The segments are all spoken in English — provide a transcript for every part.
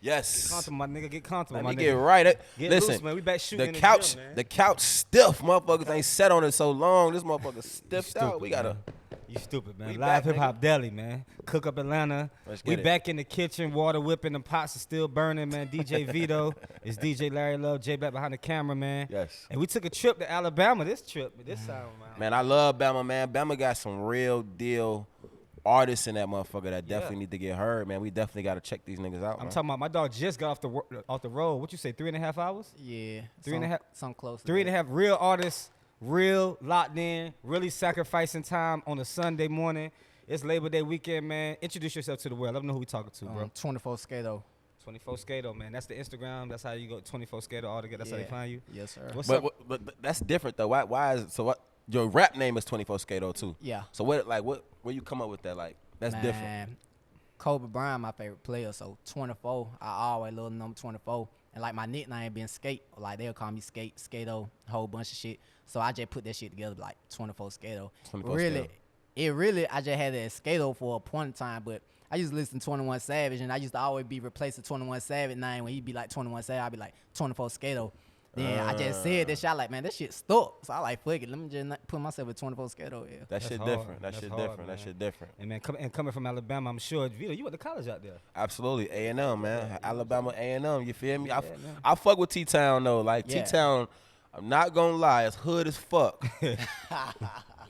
Yes. Get comfortable, my nigga. Get comfortable, my Let me nigga. get right. Get Listen, loose, man. We back shooting the in couch, the gym, man. the couch stiff. Motherfuckers ain't sat on it so long. This motherfucker stiffed Stupid, out. We gotta. man. You stupid, man. We Live back, Hip Hop nigga. Daily, man. Cook Up Atlanta. Let's We get it. back in the kitchen, water whipping, the pots are still burning, man. DJ VITO. It's DJ Larry Love, J Black behind the camera, man. Yes. And we took a trip to Alabama this trip. This time, Man, I love Bama, man. Bama got some real deal artists in that motherfucker that definitely need to get heard, man. We definitely got to check these niggas out, I'm man. talking about my dog just got off the road. What you say, 3.5 hours? Yeah. 3.5. Something close to 3.5 real artists, real locked in, really sacrificing time on a Sunday morning. It's Labor Day weekend, man. Introduce yourself to the world. Let them know who we talking to, bro. 24SKATEO. 24SKATEO, man. That's the Instagram. That's how you go 24SKATEO all together. That's how they find you. Yes, sir. What's up? But that's different though. Why is it? So what? Your rap name is 24SKATEO too. Yeah. So where you come up with that? Like that's different. Kobe Bryant, my favorite player. So 24, I always love the number 24. And like my nickname being Skate, like they'll call me Skato, a whole bunch of shit. So I just put that shit together like 24SKATEO. 24SKATEO. I just had that Skato for a point in time, but I used to listen to 21 Savage, and I used to always be replacing 21 Savage name. When he'd be like 21 Savage, I'd be like 24SKATEO. Then I just said that shit, I like, man, that shit stuck. So I like, fuck it, let me just put myself at 24SKATEO. Yeah. That shit hard. different. That That's shit hard, different. man. That shit different. And man, coming from Alabama, I'm sure, Vito, you went to college out there. Absolutely. A&M, man. Alabama A&M. You feel me? man. I fuck with T-Town though. Like Yeah. T-Town, I'm not gonna lie, it's hood as fuck.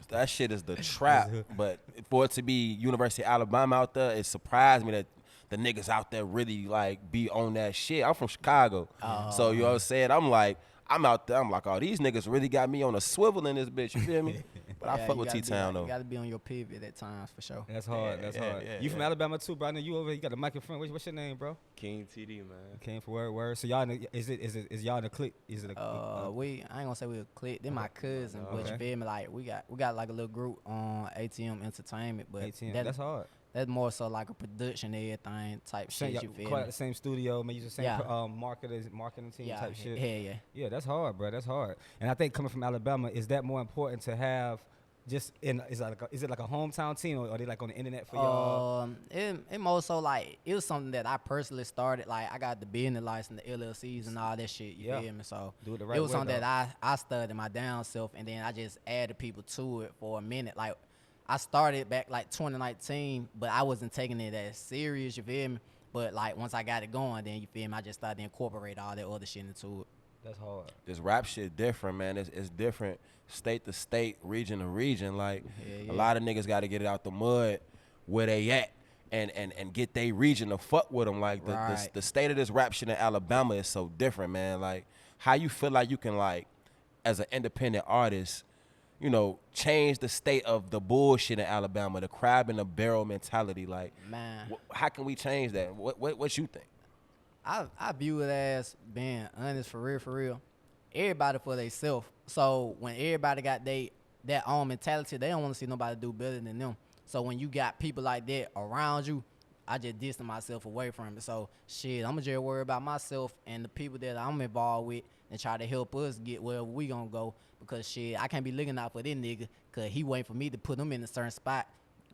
That shit is the trap. But for it to be University of Alabama out there, it surprised me that the niggas out there really like be on that shit. I'm from Chicago. So you know what I'm saying? I'm out there. I'm like, oh, these niggas really got me on a swivel in this bitch. You feel me? But I fuck with T-Town though. You gotta be on your pivot at times for sure. That's hard. That's hard. You from Alabama too, bro? I know you over here. You got the mic in front. What's your name, bro? King TD, man. Came for word. So y'all, is y'all in a clique? Is it a I ain't gonna say we a clique. They're my cousin, but you feel me? Like we got like a little group on ATM Entertainment, but ATM? That's hard. That's more so like a production everything type shit. You feel quite me? the same studio, man. Use the same Yeah. marketing team Yeah, type shit. yeah. Yeah, that's hard, bro. That's hard. And I think coming from Alabama, is that more important to have? Is it like a hometown team, or are they like on the internet for y'all? It more so like it was something that I personally started. Like I got the business license, the LLCs, and all that shit. You feel me? So Do it the right it was way, something though. that I studied my down self, and then I just added people to it for a minute. Like I started back like 2019, but I wasn't taking it as serious. You feel me? But like once I got it going, then you feel me? I just started to incorporate all that other shit into it. That's hard. This rap shit different, man. It's different state to state, region to region. Like Yeah. a lot of niggas got to get it out the mud where they at and get they region to fuck with them. Like Right. the state of this rap shit in Alabama is so different, man. Like how you feel like you can like as an independent artist, you know, change the state of the bullshit in Alabama, the crab in the barrel mentality. Like, Man. how can we change that? What you think? I view it as being honest for real. Everybody for themselves. So when everybody got that own mentality, they don't want to see nobody do better than them. So when you got people like that around you, I just distance myself away from it. So shit, I'ma just worry about myself and the people that I'm involved with and try to help us get wherever we gonna go. Because shit, I can't be looking out for this nigga because he waiting for me to put him in a certain spot,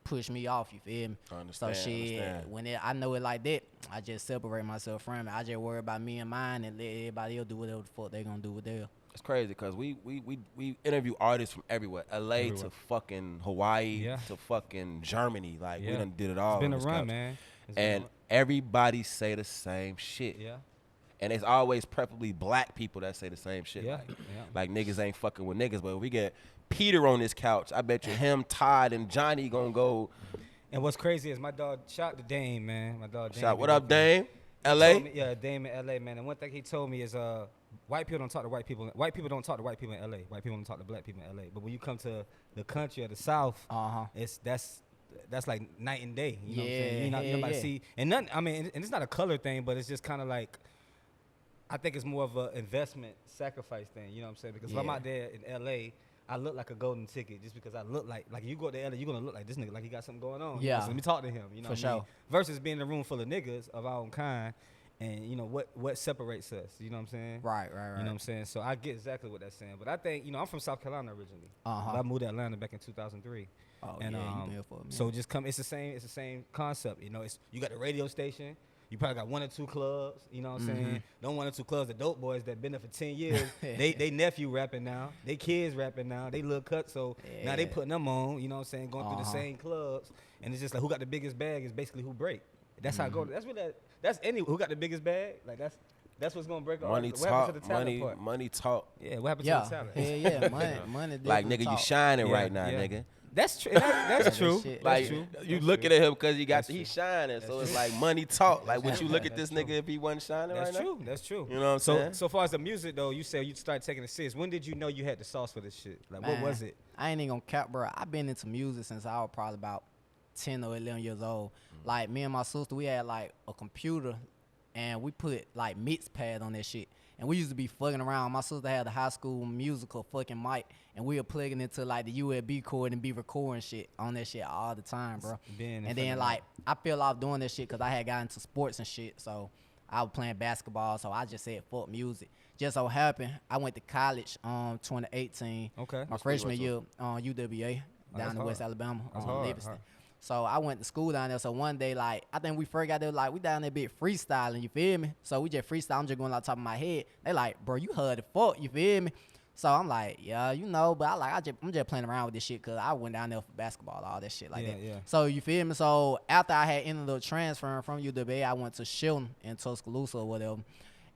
push me off, you feel me? I understand, So shit, understand. when I know it like that, I just separate myself from it. I just worry about me and mine and let everybody else do whatever the fuck they gonna do with theirs. It's crazy because we interview artists from everywhere. LA to fucking Hawaii to fucking Germany. Like we done did it all. It's been on a this run, couch. man. It's been a And run. everybody say the same shit. Yeah. And it's always preferably black people that say the same shit. Yeah. Like niggas ain't fucking with niggas. But if we get Peter on this couch, I bet you him, Todd, and Johnny gonna go. And what's crazy is my dog, shout to Dame, man. My dog Dame. Shout, what up, Dame? He LA? told me- yeah, Dame in LA, man. And one thing he told me is white people don't talk to white people. White people don't talk to white people in LA. White people don't talk to black people in LA. But when you come to the country of the South, that's like night and day. You know what I'm saying? You know, see, and nothing. I mean, and it's not a color thing, but it's just kind of like, I think it's more of an investment sacrifice thing. You know what I'm saying? Because if I'm out there in LA, I look like a golden ticket just because I look like you go to LA, you're gonna look like this nigga, like he got something going on. Yeah. So let me talk to him. You know For what I mean? sure. Versus being in a room full of niggas of our own kind, and you know what separates us. You know what I'm saying? Right. You know what I'm saying? So I get exactly what that's saying. But I think, you know, I'm from South Carolina originally. Uh-huh. But I moved to Atlanta back in 2003. Oh, and, yeah, you been here for a minute. so just come. It's the same concept. You know, you got the radio station. You probably got 1 or 2 clubs. You know what I'm saying? Them 1 or 2 clubs, the dope boys that been there for 10 years. they nephew rapping now. They kids rapping now. They little cut. So now they putting them on. You know what I'm saying? Going through the same clubs. And it's just like who got the biggest bag is basically who break. That's how it goes. That's who got the biggest bag. Like that's what's gonna break. Money talk. Money talk. Yeah. What happened to the talent? Yeah. Money. Like nigga, you shining right now, nigga. That's true. That's true. Like you looking at him because he's shining. So it's like money talk. Like would you look at this nigga if he wasn't shining right now? That's true. You know what I'm saying? So far as the music though, you said you started taking it serious. When did you know you had the sauce for this shit? Like what was it? I ain't even gonna cap, bro. I've been into music since I was probably about 10 or 11 years old. Like me and my sister, we had like a computer and we put like mix pad on that shit. And we used to be fucking around. My sister had a High School Musical fucking mic, and we were plugging into like the USB cord and be recording shit on that shit all the time, bro. And then like I fell off doing that shit because I had got into sports and shit. So I was playing basketball, so I just said fuck music. Just so happened I went to college 2018. Okay. My freshman year on UWA down in West Alabama, Livingston. So I went to school down there. So one day, like, I think we first got there, like, we down there bit freestyling, you feel me? So we just freestyle. I'm just going on top of my head. They like, bro, you hard as fuck, you feel me? So I'm like, yeah, you know, but I'm just playing around with this shit because I went down there for basketball, all that shit like that. Yeah. So you feel me? So after I had ended up transferring from UWA, I went to Shelton in Tuscaloosa or whatever.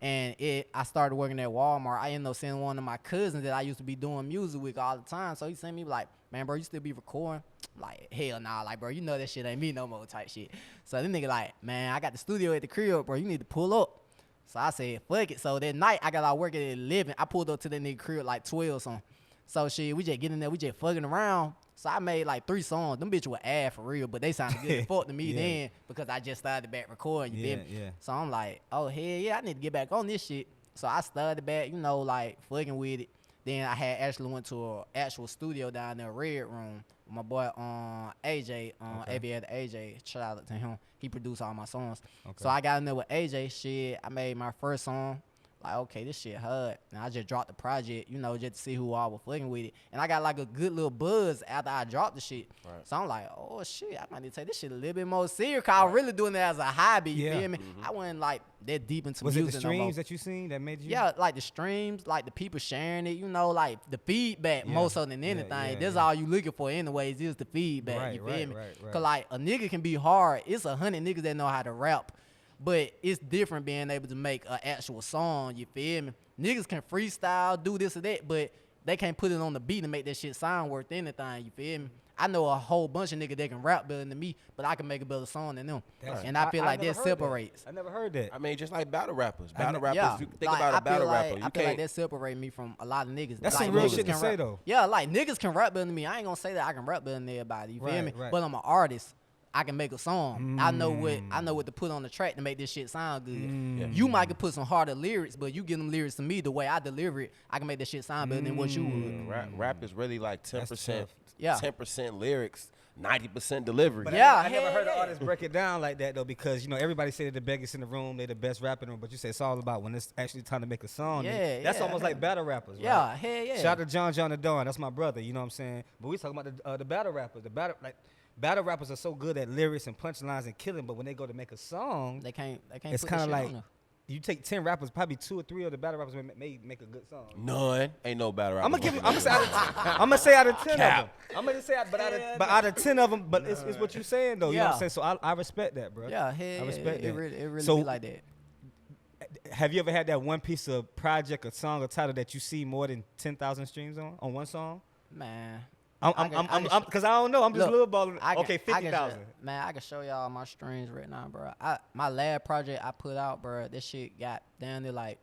And I started working at Walmart. I ended up seeing one of my cousins that I used to be doing music with all the time. So he sent me like, man, bro, you still be recording? I'm like, hell nah. Like, bro, you know that shit ain't me no more type shit. So this nigga like, man, I got the studio at the crib, bro. You need to pull up. So I said, fuck it. So that night, I got out working at 11. I pulled up to that nigga crib like 12 or something. So shit, we just get in there. We just fucking around. So I made like 3 songs. Them bitches were ass for real, but they sounded good as fuck to me then because I just started back recording, you feel me? Yeah. So I'm like, oh, hell yeah, I need to get back on this shit. So I started back, you know, like fucking with it. Then I had actually went to an actual studio down there, Red Room. My boy AJ, Aviator AJ, shout out to him. He produced all my songs. Okay. So I got in there with AJ, shit. I made my first song. Like, okay, this shit hard. And I just dropped the project, you know, just to see who I was fucking with it. And I got like a good little buzz after I dropped the shit. Right. So I'm like, oh shit, I might need to take this shit a little bit more serious because I was really doing it as a hobby, you feel me? I wasn't like that deep into music. Was it the streams that you seen that made you? Yeah, like the streams, like the people sharing it, you know, like the feedback more so than anything. That's all you looking for anyways, is the feedback, you feel me? Because like a nigga can be hard. It's 100 niggas that know how to rap. But it's different being able to make an actual song, you feel me? Niggas can freestyle, do this or that, but they can't put it on the beat and make that shit sound worth anything, you feel me? I know a whole bunch of niggas that can rap better than me, but I can make a better song than them. And I feel like that separates. I never heard that. I mean, just like battle rappers. Battle rappers, if you think about a battle rapper, I feel like that separates me from a lot of niggas. That's like, some real shit to say, though. Yeah, like niggas can rap better than me. I ain't gonna say that I can rap better than everybody, you feel me? But I'm an artist. I can make a song. I know what to put on the track to make this shit sound good. You might could put some harder lyrics, but you give them lyrics to me the way I deliver it, I can make that shit sound better than what you would. Rap is really like 10%. 10% lyrics, 90% delivery. But I never heard an artist break it down like that though, because you know everybody say they're the biggest in the room, they're the best rapper in the room, but you say it's all about when it's actually time to make a song. That's almost like battle rappers. Right? Yeah, hell yeah. Shout out to John the Dawn, that's my brother. You know what I'm saying? But we talking about the battle rappers. Battle rappers are so good at lyrics and punchlines and killing, but when they go to make a song, they can't. It's kind of like you take 10 rappers, probably 2 or 3 of the battle rappers may make a good song. None, ain't no battle rappers. I'm gonna say out of 10 of them. I'm gonna say out of 10 of them, but it's what you're saying though. You know what I'm saying? So I respect that, bro. Yeah, I respect that. It really so, be like that. Have you ever had that one piece of project, a song, or title that you see more than 10,000 streams on one song? Man. Because I don't know. I'm just little balling. Okay, 50,000. Man, I can show y'all my streams right now, bro. My last project I put out, bro, this shit got down to like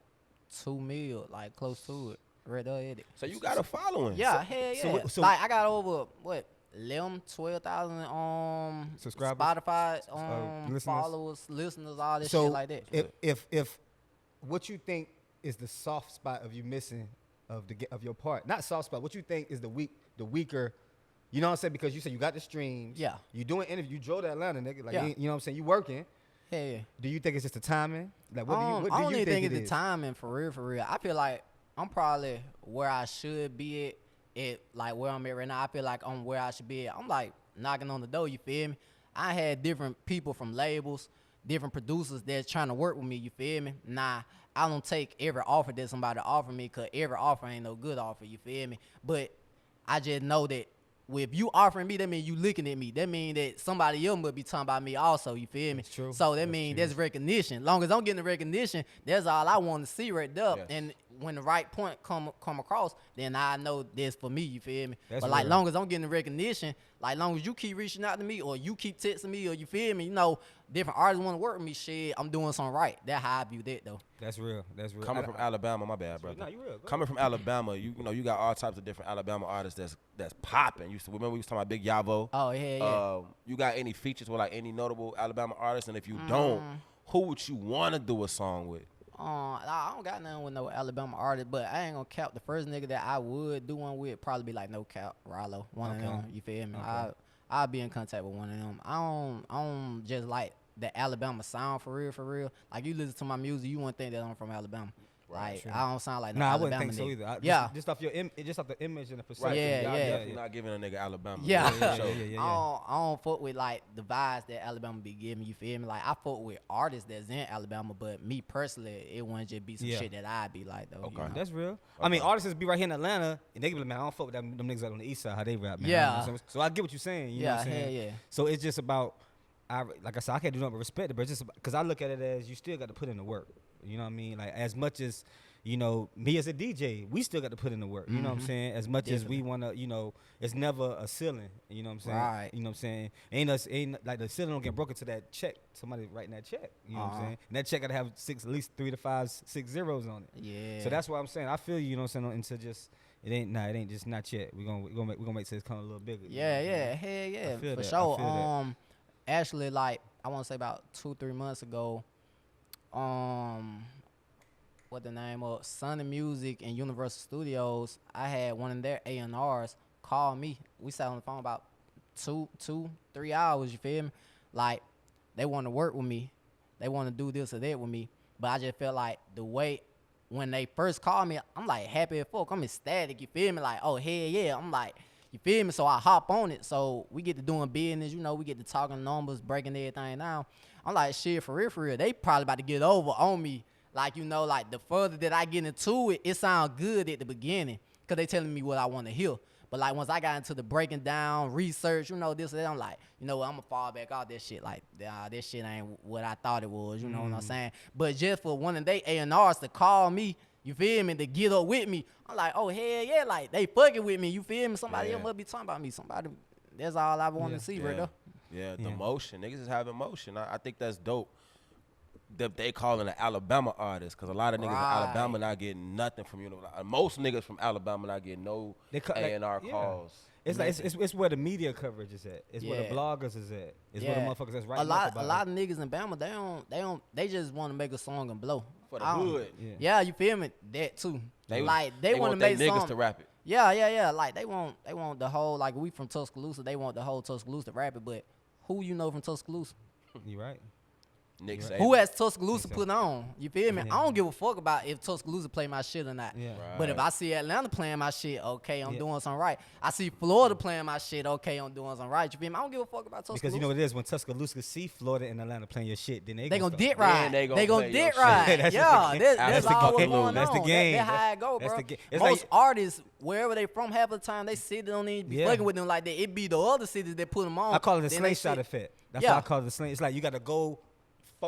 2 mil, like close to it. Right there, it. So you got a following. Yeah, hell yeah. So like I got over 12,000 subscribers, Spotify, followers, listeners, all this shit like that. If what you think is the soft spot of you missing of your part, not soft spot, what you think is the weaker, you know what I'm saying? Because you said you got the streams. Yeah. You doing interview. You drove to Atlanta, nigga. Like, you know what I'm saying? You working. Yeah. Do you think it's just the timing? Like, what I do don't you even think it's the timing for real. I feel like I'm probably where I should be at like where I'm at right now. I feel like I'm where I should be at. I'm like knocking on the door, you feel me? I had different people from labels different producers that's trying to work with me. You feel me? Nah, I don't take every offer that somebody offer me, cause every offer ain't no good offer. You feel me? But I just know that if you offering me, that mean you looking at me. That mean that somebody else must be talking about me also. You feel me? That's true. So that mean there's recognition. Long as I'm getting the recognition, that's all I want to see right there. Yes. And when the right point come across, then I know that's for me. You feel me? That's but like real. long as I'm getting the recognition, like long as you keep reaching out to me or you keep texting me or you feel me, you know, different artists want to work with me. Shit, I'm doing something right. That's how I view that though. That's real. That's real. Coming from Alabama, my bad, brother. No, you real. Go Coming from Alabama, you know, you got all types of different Alabama artists that's popping. Remember we was talking about Big Yavo? Oh yeah. You got any features with like any notable Alabama artists? And if you don't, who would you want to do a song with? I don't got nothing with no Alabama artist, but I ain't gonna cap. The first nigga that I would do one with probably be like No Cap, Rollo, one of them. You feel me? Okay. I'll be in contact with one of them. I don't just like the Alabama sound for real. Like you listen to my music, you wouldn't think that I'm from Alabama. Right, Like true. I don't sound like no Nah, I Alabama wouldn't think so nigga. either. Just off your just off the image and the perception. Yeah, Y'all yeah. definitely not giving a nigga Alabama. Yeah. For sure. Yeah. I don't fuck with like the vibes that Alabama be giving. You feel me? Like I fuck with artists that's in Alabama, but me personally, it wouldn't just be some shit that I be like though. Okay. You know? That's real. I mean, artists be right here in Atlanta, and they be like, man, I don't fuck with them niggas out on the east side, how they rap, man. Yeah. You know what I'm saying? So I get what you're saying. You know what I'm saying? hell yeah. So it's just about, like I said, I can't do nothing but respect it, but it's just because I look at it as you still got to put in the work. You know what I mean? Like as much as, you know, me as a DJ, we still got to put in the work. You know what I'm saying? As much as we want to, you know, it's never a ceiling. You know what I'm saying? Right. You know what I'm saying? Ain't like the ceiling don't get broken to that check. Somebody writing that check. You know what I'm saying? And that check got to have at least 3 to 5, 6 zeros on it. Yeah. So that's why I'm saying I feel you know what I'm saying, into just it ain't just not yet. We're gonna make this come a little bigger. Yeah, hell yeah, feel for that. I sure. feel that. Actually, like I want to say about 2-3 months ago, what the name of Sony Music and Universal Studios, I had one of their A&Rs call me. We sat on the phone about 2-3 hours. You feel me? Like they want to work with me, they want to do this or that with me, but I just felt like the way. When they first called me, I'm like happy as fuck. I'm ecstatic, you feel me? Like, oh, hell yeah. I'm like, you feel me? So I hop on it. So we get to doing business, you know, we get to talking numbers, breaking everything down. I'm like, shit, for real. They probably about to get over on me. Like, you know, like the further that I get into it, it sounds good at the beginning because they telling me what I want to hear. But like once I got into the breaking down, research, you know, this and that, I'm like, you know what, I'm going to fall back off this shit. Like, this shit ain't what I thought it was, you know what I'm saying? But just for one of they A&Rs to call me, you feel me, to get up with me, I'm like, oh, hell yeah, like, they fucking with me, you feel me? Somebody else must be talking about me. Somebody, that's all I want to see right there. Yeah, the motion. Niggas is having motion. I think that's dope. That they calling an Alabama artist, because a lot of niggas in Alabama not getting nothing from, you know, most niggas from Alabama not getting no A&R calls. It's like it's where the media coverage is at. It's where the bloggers is at. It's where the motherfuckers that's writing about a lot of niggas in Bama, they just want to make a song and blow. For the hood. Yeah, you feel me? That too. They want to make niggas song to rap it. Yeah. Like they want the whole, like we from Tuscaloosa, they want the whole Tuscaloosa to rap it, but who you know from Tuscaloosa? You right. Nick Saban. Who has Tuscaloosa put on? You feel me? I don't give a fuck about if Tuscaloosa play my shit or not. Yeah. Right. But if I see Atlanta playing my shit, okay, I'm doing something right. I see Florida playing my shit, okay, I'm doing something right. You feel me? I don't give a fuck about Tuscaloosa. Because you know what it is, when Tuscaloosa see Florida and Atlanta playing your shit, then they gonna start. dick ride. They They gonna gonna play your dick ride. shit. That's Yeah, the that's game. all what's That's the going That's the on. game. That's how it go, That's bro. the game. It's Most like- artists, wherever they from, half of the time they city don't even be fucking with them like that. It be the other cities that put them on. I call it the Then they slingshot shit- effect. That's Yeah. why I call it the sling. It's like you got to go,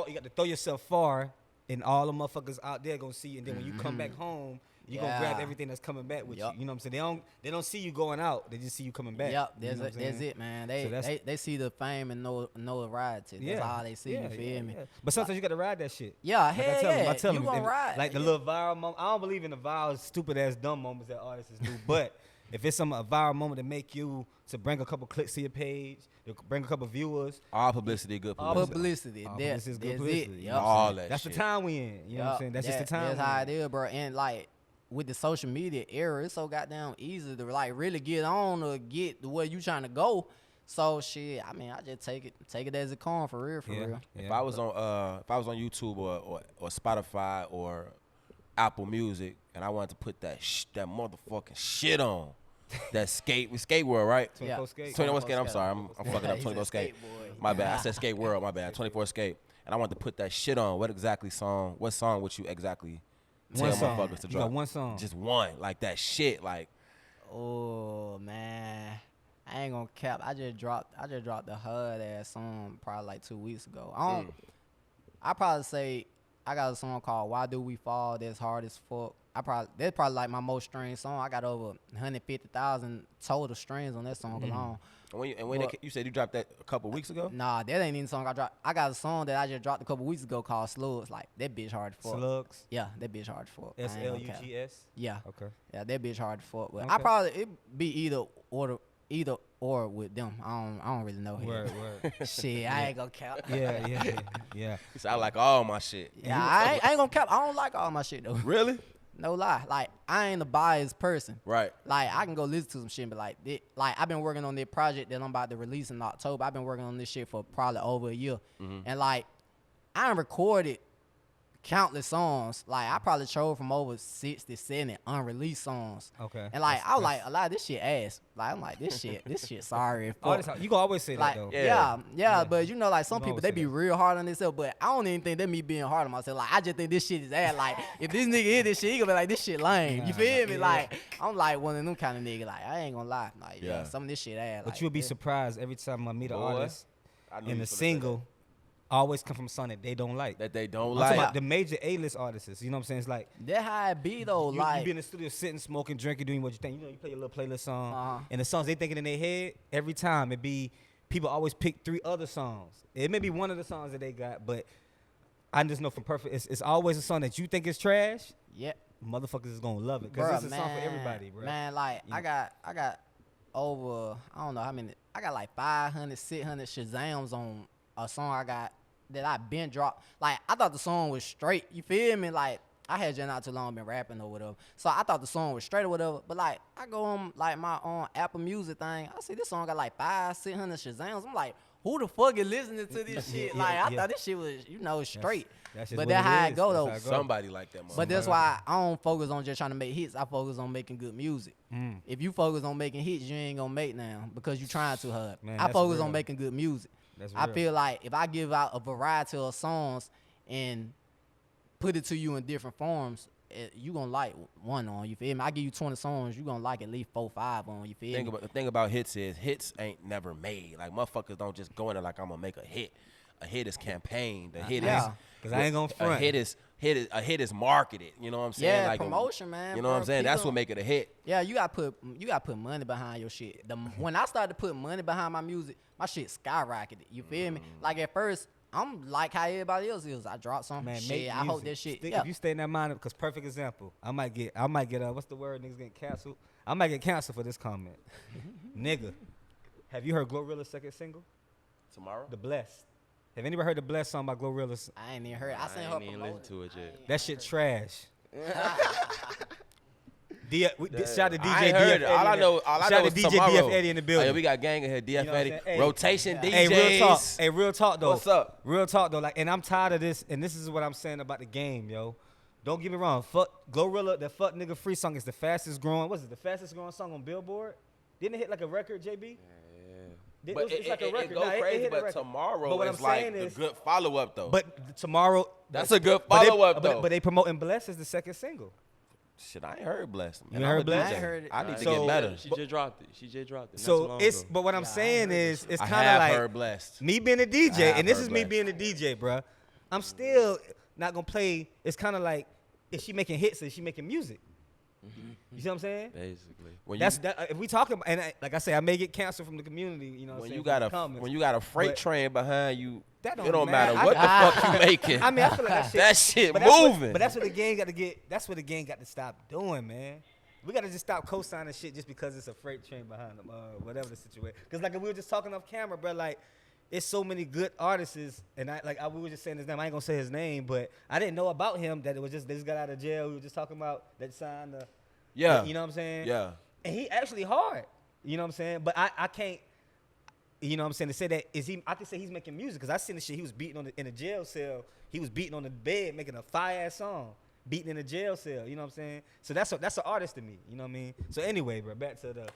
you got to throw yourself far, and all the motherfuckers out there gonna see you. And then when you come back home, you gonna grab Yeah. everything that's coming back with Yup. you. You know what I'm saying? They don't see you going out. They just see you coming back. Yep, You know what I'm that's saying? it, man. So They see the fame and notoriety. That's all they see. You feel me? Yeah. But sometimes you gotta ride that shit. Yeah, Like hell I tell you them, gonna ride. Like the little viral moment. I don't believe in the viral, stupid ass, dumb moments that artists do. But if it's a viral moment to make you, to bring a couple clicks to your page, to bring a couple viewers, All publicity, good publicity. Publicity. all That- publicity is good that's publicity. it. You Yep. know what I'm All saying? that That's shit. the time we in. You know what I'm saying? That's just the time. That's how it is, bro. And like with the social media era, it's so goddamn easy to like really get on or get to where you trying to go. So shit, I mean, I just take it as it comes for real, real. If I was on YouTube or Spotify or Apple Music and I wanted to put that motherfucking shit on, that skate world, right? 24 Skate. 21 Skate. I'm sorry, I'm fucking up. 24 Skate. My bad. I said Skate World. My bad. 24 Skate. And I wanted to put that shit on. What song would you exactly tell motherfuckers to You drop? got one song. Just one, like that shit, like. Oh man, I ain't gonna cap. I just dropped the HUD ass song probably like 2 weeks ago. I probably say I got a song called "Why Do We Fall." That's hard as fuck. That's probably like my most streamed song. I got over 150,000 total streams on that song alone. You said you dropped that a couple weeks ago? Nah, that ain't even a song I dropped. I got a song that I just dropped a couple weeks ago called Slugs. Like, that bitch hard as fuck. Slugs? Yeah, that bitch hard as fuck. SLUGS? Yeah. Okay. Yeah, that bitch hard as fuck. But Okay. it be either or with them. I don't really know him. Word. Shit, I ain't gonna cap. Yeah. He said, I like all my shit. Yeah, I ain't gonna cap. I don't like all my shit though. Really? No lie. Like, I ain't a biased person. Right. Like, I can go listen to some shit, but like I've been working on this project that I'm about to release in October. I've been working on this shit for probably over a year. And like, I done recorded countless songs. Like, I probably chose from over 60, 70 unreleased songs. Okay. And like, I was like, a lot of this shit ass. Like, I'm like, this shit sorry. You can always say Like, that, though. yeah, but you know, like, some You people, always they say be that. real hard on themselves, but I don't even think that me being hard on myself. Like, I just think this shit is ass. Like, if this nigga hear this shit, he gonna be like, this shit lame. You feel me? yeah. Like, I'm like one of them kind of nigga. Like, I ain't gonna lie. Like, yeah, some of this shit ass. But like, you'll be yeah. surprised every time I meet an Boy, artist I knew and you the was finna say single always come from a song that they don't like. that they don't I'm talking like. about the major A-list artists. You know what I'm saying? It's like, That how it be though. you Like, be in the studio sitting, smoking, drinking, doing what you think. You know, you play your little playlist song, Uh-huh. and the songs they thinking in their head, every time it be, people always pick 3 other songs. It may be one of the songs that they got, but I just know from perfect, it's always a song that you think is trash. yeah, Motherfuckers is gonna love it because bruh, it's a song for everybody, bro. Man, like, I got over, I don't know how many. I got like 500, 600 Shazams on a song I got that I been dropped. Like, I thought the song was straight. You feel me? Like, I had just not too long been rapping or whatever. So I thought the song was straight or whatever. But like, I go on like my own Apple Music thing. I see this song got like 500, 600 Shazams. I'm like, who the fuck is listening to this shit? Like, I thought this shit was, straight. That's just But what that's it how is. it go That's though. how it go. Somebody like that, But that's why I don't focus on just trying to make hits. I focus on making good music. If you focus on making hits, you ain't gonna make now because you trying too hard. Man, I that's focus real. on making good music. That's I real. feel like if I give out a variety of songs and put it to you in different forms, you gonna like one on. You feel me? I give you 20 songs, you gonna like at least 4, 5 on. You feel me? The thing about hits is hits ain't never made. Like, motherfuckers don't just go in there like, I'm gonna make a hit. A hit is campaigned. A hit Yeah. is, 'Cause I ain't gonna front. A hit is marketed. You know what I'm saying? Yeah, like promotion, man. You know what I'm bro. saying? That's People- what make it a hit. Yeah, you gotta put money behind your shit. When I started to put money behind my music, my shit skyrocketed. You feel me? Like, at first, I'm like how everybody else is. I drop some Man, shit. make I hope music. that shit. Stick- Yeah. If you stay in that mind, because perfect example, I might get what's the word? Niggas getting canceled. I might get canceled for this comment. Nigga, have you heard Glorilla's second single, Tomorrow? The Blessed? Have anybody heard the Blessed song by Glorilla's? I ain't even heard. I seen her ain't even promote listen to it yet. That shit trash. Shout out to DJ I ain't heard DF it. All I Eddie. know Shout out is to DJ tomorrow. DF Eddie in the Oh, building. yeah, we got gang in here. DF know what I'm Eddie. saying? Hey. Rotation DJs. Hey, real talk though. What's up? Real talk though. Like, and I'm tired of this. And this is what I'm saying about the game, yo. Don't get me wrong. Fuck Glorilla. The Fuck Nigga Free song is the fastest growing. What's it? The fastest growing song on Billboard. Didn't it hit like a record, JB? But It's like a record. it go Nah, it crazy, hit a but record. tomorrow But what is I'm like saying the is- good follow-up, though. But tomorrow. That's a good but they- follow-up, though. But they promoting Bless as the second single. Shit, I ain't heard Blessed. You ain't heard Blessed? I ain't heard it. I need to So- get better. She just dropped it. not too So long it's. ago. But what I'm saying is, it's I kind of have like heard Blessed. me being a DJ, have and this heard is me Blessed. being a DJ, bruh. I'm still not gonna play. It's kind of like, is she making hits? Or is she making music? You see what I'm saying? Basically. When That's you, that. If we talking about, and like I say, I may get canceled from the community. You know, what when I'm you saying, got from a the comments. when you got a freight But- train behind you, That it don't don't matter. matter what the fuck you making. I mean, I feel like that shit. That shit but that's what- moving. But that's what the game got to get. That's what the game got to stop doing, man. We got to just stop co-signing shit just because it's a freight train behind them, whatever the situation. Because like we were just talking off camera, bro, like it's so many good artists, and we were just saying his name. I ain't gonna say his name, but I didn't know about him that it was just they just got out of jail. We were just talking about that signed the. Yeah. You know what I'm saying? Yeah. And he actually hard. You know what I'm saying? But I can't. You know what I'm saying? To say that is he? I can say he's making music because I seen the shit he was beating on in a jail cell. He was beating on the bed, making a fire ass song. beating in a jail cell. You know what I'm saying? So that's an artist to me. You know what I mean? So anyway, bro, back to the,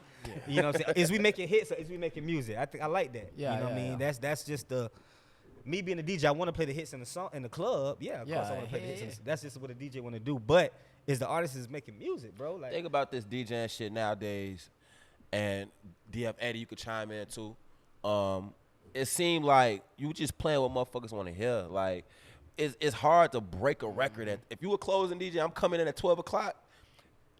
you know what I'm saying? Is we making hits or is we making music? I think I like that. Yeah, you know what I mean? That's just the. Me being a DJ, I want to play the hits in the song in the club. Yeah, of course I want to play the hits. That's just what a DJ want to do. But is the artist is making music, bro? Like, think about this DJing shit nowadays, and DF Eddie, you could chime in too. It seemed like you just playing what motherfuckers want to hear. Like, it's hard to break a record. If you a closing DJ, I'm coming in at 12 o'clock.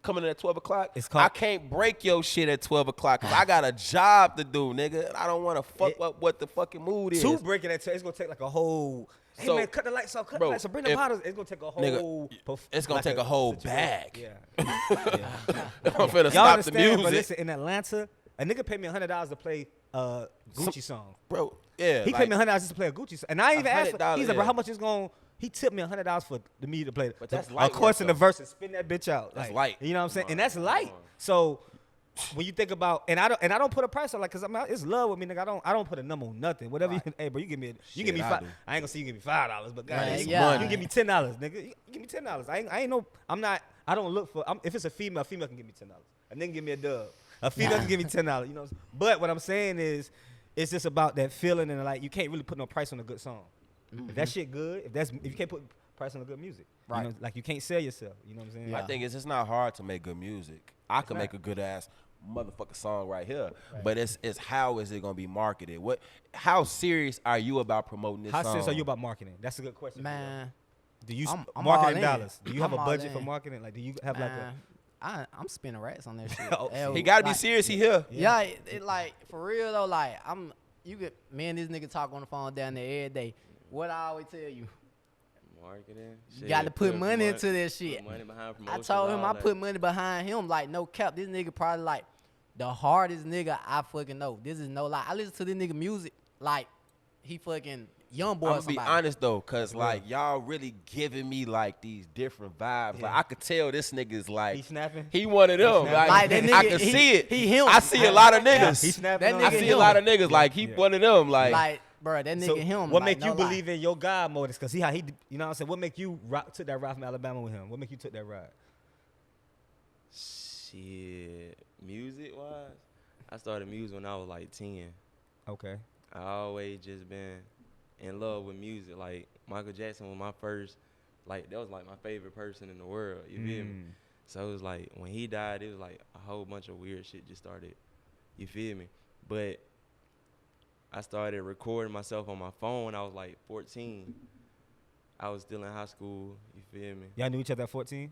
I can't break your shit at 12 o'clock because I got a job to do, nigga. And I don't want to fuck up what the fucking mood is. To break it at 12, it's going to take like a whole, hey, man, cut the lights off, cut the lights off, bring the bottles. It's going to take a whole. It's going to take a whole bag. Yeah. I'm finna Y'all stop the understand, music. but listen, in Atlanta, a nigga paid me $100 to play a Gucci song. Bro, yeah. He paid me $100 just to play a Gucci song. And I even asked him, he's like, bro, yeah. how much is going to, he tipped me $100 for me to play it. But that's of light course, work, in the though. verse and spin that bitch out. That's like, light. You know what I'm saying? And that's light. So when you think about, and I don't put a price on, like, cause it's love with me, nigga. I don't put a number on nothing. Whatever you, hey, bro, you give me five. I ain't gonna say you give me $5, but God, you give me $10, nigga. You give me $10. I ain't no. I don't look for. If it's a female can give me $10. A nigga give me a dub. A female can give me $10. You know what I'm saying? But what I'm saying is, it's just about that feeling and like you can't really put no price on a good song. If that shit good, if you can't put price on a good music, right? You know, like you can't sell yourself. You know what I'm saying? Yeah. I think it's not hard to make good music. I can make a good ass motherfucking song right here, but it's how is it gonna be marketed? How serious are you about promoting this song? How serious are you about marketing? That's a good question, man. Do you I'm marketing all in. dollars? Do you have a budget for marketing? Like, do you have like a? I'm spending rats on that shit. He gotta be serious. He here. Yeah, it like for real though. Like me and this nigga talk on the phone down there every day. What I always tell you. Marketing. You got to put money into that shit. Money behind I told him I put money behind him. Like, no cap. This nigga probably like the hardest nigga I fucking know. This is no lie. I listen to this nigga music like he fucking young boy. I'm gonna be honest though, cause like y'all really giving me like these different vibes. Like I could tell this nigga is like he snapping. He one of them. Like that nigga, I can see it. He him. I see a lot of niggas. He snapping. I see a lot of niggas. Like he one of them. Like bro, that nigga so him. What like, make you believe in your God more? Cause see how he, you know what I'm saying? What make you took that ride from Alabama with him? What make you took that ride? Shit, music wise, I started music when I was like 10. Okay. I always just been in love with music. Like Michael Jackson was my first, like that was like my favorite person in the world. You feel me? So it was like when he died, it was like a whole bunch of weird shit just started. You feel me? But I started recording myself on my phone when I was like 14. I was still in high school. You feel me? Y'all knew each other at 14?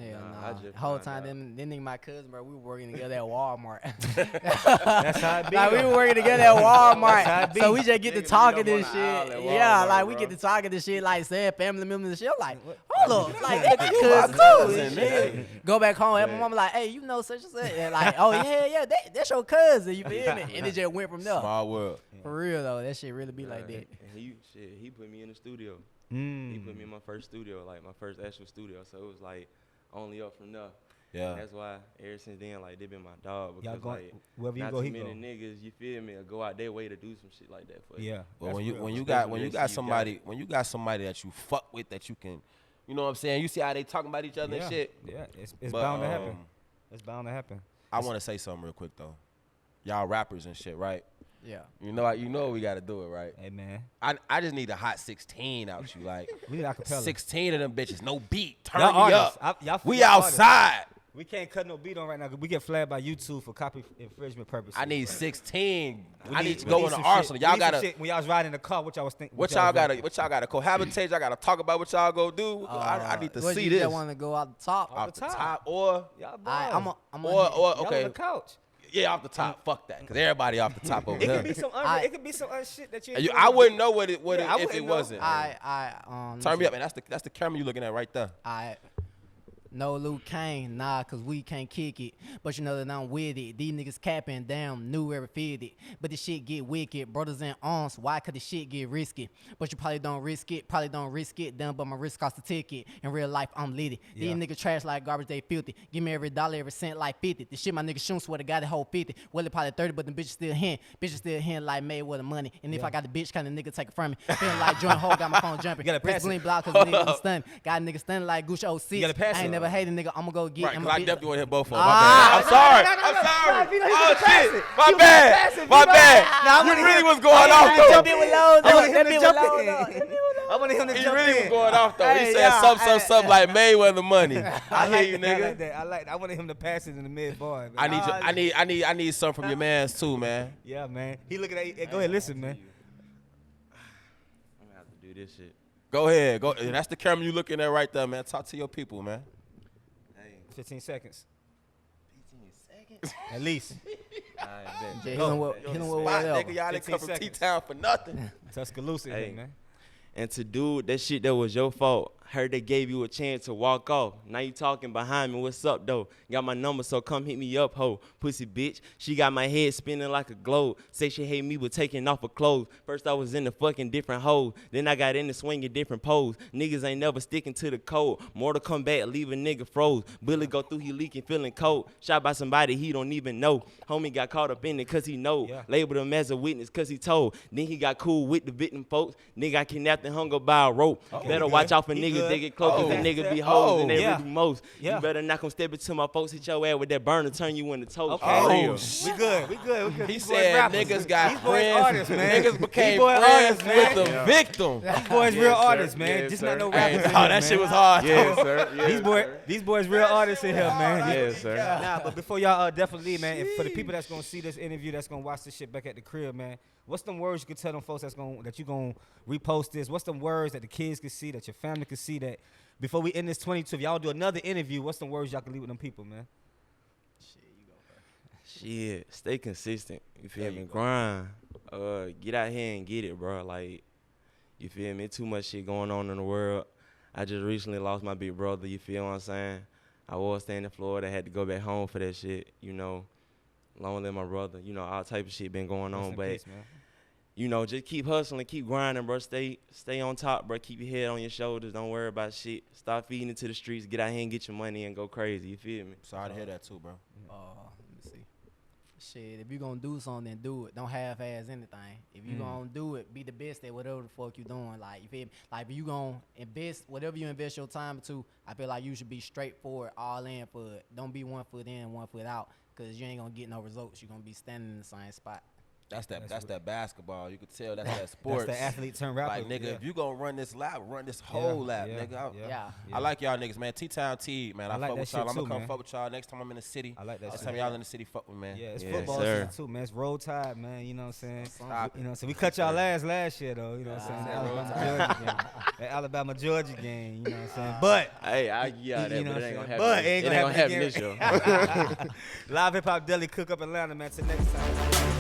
Hell I nah. just The whole found time, out. them nigga my cousin, bro, we were working together at Walmart. That's how it be. Like, we were working together at Walmart. So we just get to Niggas talking be up this on shit. the aisle at Yeah, Walmart, like we bro. get to talking this shit, like saying family members and shit. I'm like, hold up, like that's your cousin too. Shit. Go back home, and my mama like, hey, you know such and such. And like, oh yeah, that's your cousin. You feel me? And it just went from there. small world. For real though, that shit really be like that. And he put me in the studio. He put me in my first studio, like my first actual studio. So it was like only up from there. Yeah. And that's why ever since then, like they been my dog Y'all because going, like wherever you not go, too he many go. niggas, you feel me, or go out their way to do some shit like that for you. Yeah. Well, that's real. when you Especially got if somebody that you fuck with that you can, you know what I'm saying? You see how they talking about each other and shit. Yeah, it's But, bound to happen. It's bound to happen. I want to say something real quick though. Y'all rappers and shit, right? Yeah. You know we got to do it, right? Hey man, I just need a hot 16 out you, like we need acapella. 16 of them bitches, no beat, turn Y'all me artists. up. We We outside. We can't cut no beat on right now because we get flagged by YouTube for copy infringement purposes. I need 16. We I need- need to we go need in the some arsenal. shit. Y'all We need some gotta. shit when y'all was riding in the car. What y'all was thinking? What y'all gotta cohabitate? Y'all gotta talk about what y'all go do. I need to What, see you this just want to go out the top? off the top. top, or Y'all I'm or Y'all on okay, the couch. yeah, off the top. Fuck that, cause everybody off the top over It could be here. some. It could be some shit that you. And I wouldn't know what it Yeah, I if it wouldn't know. wasn't. I Turn me up, and that's the camera you looking at right there. I No Luke Kane, nah, cause we can't kick it. But you know that I'm with it. These niggas capping, damn, knew every fit it. But the shit get wicked. Brothers in arms, why? Cause the shit get risky. But you probably don't risk it, damn, but my risk cost a ticket. In real life, I'm litty. Yeah. These niggas trash like garbage, they filthy. Give me every dollar, every cent like 50. The shit my niggas shoot, swear to God, the whole 50. Well, it probably 30, but the bitches still hen. Bitches still hen like made with the money. And if I got the bitch, kind of nigga take it from me. Feeling like joint hole, got my phone jumping. You gotta pass Wrist it. block cause the niggas stunning. Got a nigga stunning like Gucci 06. You gotta pass I ain't it. never hated nigga, I'ma go get Right, him. cause I definitely want to hit both of them. Ah, My bad. I'm sorry. Oh shit. My bad. My bad. You really was going off though. I wanted him to He jump really was in. going off though. He Hey, said yeah, something like Mayweather money. I hear you, I nigga. like that. I wanted him to pass it in the mid bar. I need something from your mans too, man. Yeah, man. He looking at you. Go ahead, listen, man. I'm gonna have to do this shit. Go ahead. Go. That's the camera you looking at right there, man. Talk to your people, man. Hey, 15 seconds. 15 seconds. At least. Yeah, hit him with Spot, whatever. nigga, y'all didn't 15 come from seconds. T-Town for nothing. Tuscaloosa, Hey. man. And to do that shit that was your fault. Heard they gave you a chance to walk off. Now you talking behind me. What's up, though? Got my number, so come hit me up, ho. Pussy bitch. She got my head spinning like a globe. Say she hate me with taking off her clothes. First I was in the fucking different hoes. Then I got in the swinging different pose. Niggas ain't never sticking to the code. Mortal Kombat, leave a nigga froze. Bullet go through, he leaking, feeling cold. Shot by somebody he don't even know. Homie got caught up in it cause he know. Yeah. Labeled him as a witness cause he told. Then he got cool with the victim folks. Nigga got kidnapped and hung up by a rope. Better watch out for He niggas good. that get close cause the niggas be hoes and they yeah. really most. Yeah. You better not come step into my folks, hit your ass with that burner, turn you into toast. Okay. For Oh, real. shit. We good. He These boys said rappers. niggas got These boys friends. artists, man. Niggas became These boys friends artists, man. with the victim. These boys Yes, real sir. artists, man. Yes, Just sir. not no Hey, rappers. in oh, here, that man. shit was hard. Yes, sir. Yes, These boys real artists in here, man. Yes, sir. Nah, but before y'all definitely leave, man, and for the people that's gonna see this interview, that's gonna watch this shit back at the crib, man, what's them words you could tell them folks that you gonna repost this? What's them words that the kids can see, that your family can see, that before we end this 22, if y'all do another interview, what's them words y'all can leave with them people, man? Shit, stay consistent. You feel me? Grind. Get out here and get it, bro. Like, you feel me? Too much shit going on in the world. I just recently lost my big brother. You feel what I'm saying? I was staying in Florida. Had to go back home for that shit. You know, long live my brother. You know, all type of shit been going Rest on, in but. peace, man. You know, just keep hustling, keep grinding, bro. Stay on top, bro. Keep your head on your shoulders. Don't worry about shit. Stop feeding into the streets. Get out here and get your money and go crazy. You feel me? Sorry to hear that too, bro. Let me see. Shit, if you gonna do something, then do it. Don't half-ass anything. If you gonna do it, be the best at whatever the fuck you doing. Like, you feel me? Like, if you gonna invest, whatever you invest your time into, I feel like you should be straightforward, all in for it. Don't be 1 foot in, 1 foot out, because you ain't gonna get no results. You're gonna be standing in the same spot. That's that basketball. You could tell that's that sports. That's the athlete turned rapper. Like, nigga, yeah. if you gonna run this lap, run this whole lap, yeah, nigga. Yeah. I like y'all niggas, man. T-Town T, man. I like fuck that with y'all. shit I'm gonna too, come man. fuck with y'all next time I'm in the city. I like that Next shit. time y'all in the city, fuck with me, man. Yeah, it's Yes, football sir. season too, man. It's roll tide, man. You know what I'm saying? Stop You know what I'm saying? We cut y'all last year, though. You know what I'm saying? That Alabama Georgia game. You know what I'm saying? But Hey, I yeah, that, you know but what it ain't I'm gonna saying? happen. But it ain't It ain't gonna gonna happen happen this year. Live Hip Hop Daily, Cook Up Atlanta, man. Till next time.